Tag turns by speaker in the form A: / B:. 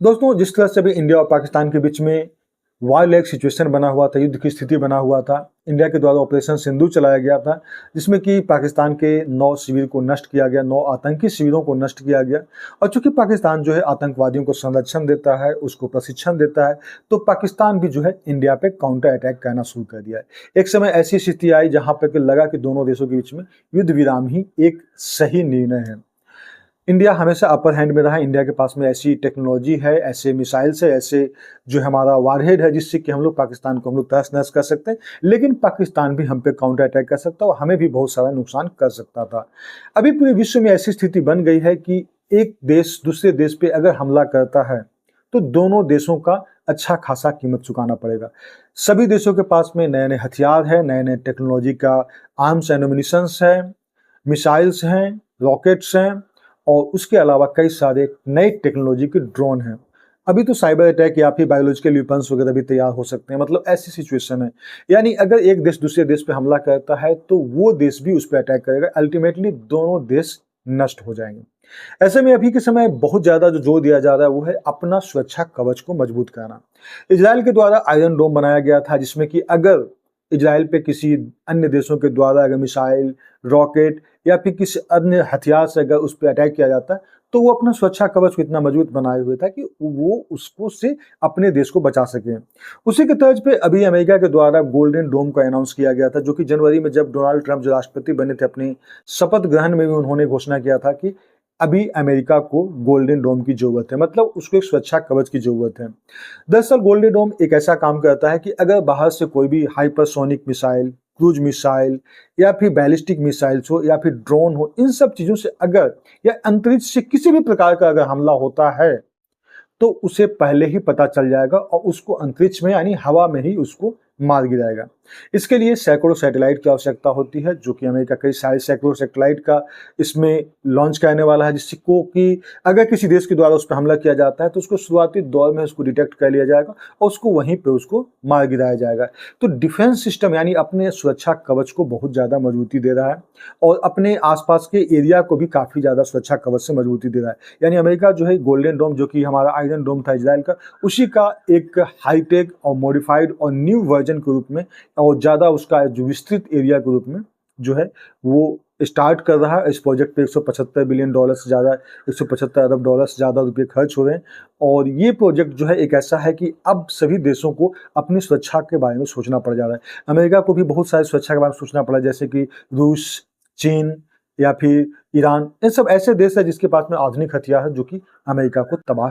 A: दोस्तों, जिस तरह से अभी इंडिया और पाकिस्तान के बीच में वार लाइक सिचुएशन बना हुआ था, युद्ध की स्थिति बना हुआ था, इंडिया के द्वारा ऑपरेशन सिंदूर चलाया गया था, जिसमें कि पाकिस्तान के 9 शिविर को नष्ट किया गया, 9 आतंकी शिविरों को नष्ट किया गया। और चूंकि पाकिस्तान जो है आतंकवादियों को संरक्षण देता है, उसको प्रशिक्षण देता है, तो पाकिस्तान भी जो है इंडिया पे काउंटर अटैक करना शुरू कर दिया है। एक समय ऐसी स्थिति आई जहां पर कि लगा कि दोनों देशों के बीच में युद्ध विराम ही एक सही निर्णय है। इंडिया हमेशा अपर हैंड में रहा। इंडिया के पास में ऐसी टेक्नोलॉजी है, ऐसे मिसाइल्स है, ऐसे जो हमारा वारहेड है, जिससे कि हम लोग पाकिस्तान को हम लोग तहस नहस कर सकते हैं। लेकिन पाकिस्तान भी हम पे काउंटर अटैक कर सकता है और हमें भी बहुत सारा नुकसान कर सकता था। अभी पूरे विश्व में ऐसी स्थिति बन गई है कि एक देश दूसरे देश पे अगर हमला करता है तो दोनों देशों का अच्छा खासा कीमत चुकाना पड़ेगा। सभी देशों के पास में नए नए हथियार है, नए नए टेक्नोलॉजी का आर्म्स एंड एम्युनिशंस है, मिसाइल्स हैं, रॉकेट्स हैं, और उसके अलावा कई सारे नई टेक्नोलॉजी के ड्रोन हैं। अभी तो साइबर अटैक या फिर बायोलॉजिकल वेपन्स वगैरह भी तैयार हो सकते हैं। मतलब ऐसी सिचुएशन है, यानी अगर एक देश दूसरे देश पे हमला करता है तो वो देश भी उस पर अटैक करेगा। अल्टीमेटली दोनों देश नष्ट हो जाएंगे। ऐसे में अभी के समय बहुत ज्यादा जो जोर दिया जा रहा है वो है अपना सुरक्षा कवच को मजबूत करना। इजराइल के द्वारा आयरन डोम बनाया गया था, जिसमें कि अगर इजराइल पे किसी अन्य देशों के द्वारा अगर मिसाइल, रॉकेट या फिर किसी अन्य हथियार से अगर उस पर अटैक किया जाता है तो वो अपना सुरक्षा कवच को इतना मजबूत बनाए हुए था कि वो उसको से अपने देश को बचा सके। उसी के तर्ज पे अभी अमेरिका के द्वारा गोल्डन डोम को अनाउंस किया गया था, जो कि जनवरी में जब डोनाल्ड ट्रंप जो राष्ट्रपति बने थे अपनी शपथ ग्रहण में भी उन्होंने घोषणा किया था कि अभी अमेरिका को गोल्डन डोम की जरूरत है, मतलब उसको एक सुरक्षा कवच की जरूरत है। दरअसल गोल्डन डोम एक ऐसा काम करता है कि अगर बाहर से कोई भी हाइपरसोनिक मिसाइल, क्रूज मिसाइल या फिर बैलिस्टिक मिसाइल्स हो या फिर ड्रोन हो, इन सब चीजों से अगर या अंतरिक्ष से किसी भी प्रकार का अगर हमला होता है तो उसे पहले ही पता चल जाएगा और उसको अंतरिक्ष में यानी हवा में ही उसको मार गिराएगा। इसके लिए सैकड़ों सैटेलाइट की आवश्यकता होती है, जो कि अमेरिका कई सारे सैकड़ों सैटेलाइट का इसमें लॉन्च करने वाला है, जिससे को कि अगर किसी देश के द्वारा उस पर हमला किया जाता है तो उसको शुरुआती दौर में उसको डिटेक्ट कर लिया जाएगा और उसको वहीं पे उसको मार गिराया जाएगा। तो डिफेंस सिस्टम यानी अपने सुरक्षा कवच को बहुत ज़्यादा मजबूती दे रहा है और अपने आसपास के एरिया को भी काफ़ी ज़्यादा सुरक्षा कवच से मजबूती दे रहा है। यानी अमेरिका जो है गोल्डन डोम, जो कि हमारा आयरन डोम था इजराइल का, उसी का एक हाईटेक और मॉडिफाइड और न्यू वर्जन के रूप में और ज़्यादा उसका जो विस्तृत एरिया के रूप में जो है वो स्टार्ट कर रहा है। इस प्रोजेक्ट पे 175 बिलियन डॉलर से ज़्यादा, 175 अरब डॉलर से ज़्यादा रुपये खर्च हो रहे हैं। और ये प्रोजेक्ट जो है एक ऐसा है कि अब सभी देशों को अपनी सुरक्षा के बारे में सोचना पड़ जा रहा है। अमेरिका को भी बहुत सारी सुरक्षा के बारे में सोचना पड़ा, जैसे कि रूस, चीन या फिर ईरान। ये सब ऐसे देश है जिसके पास में आधुनिक हथियार है जो कि अमेरिका को तबाह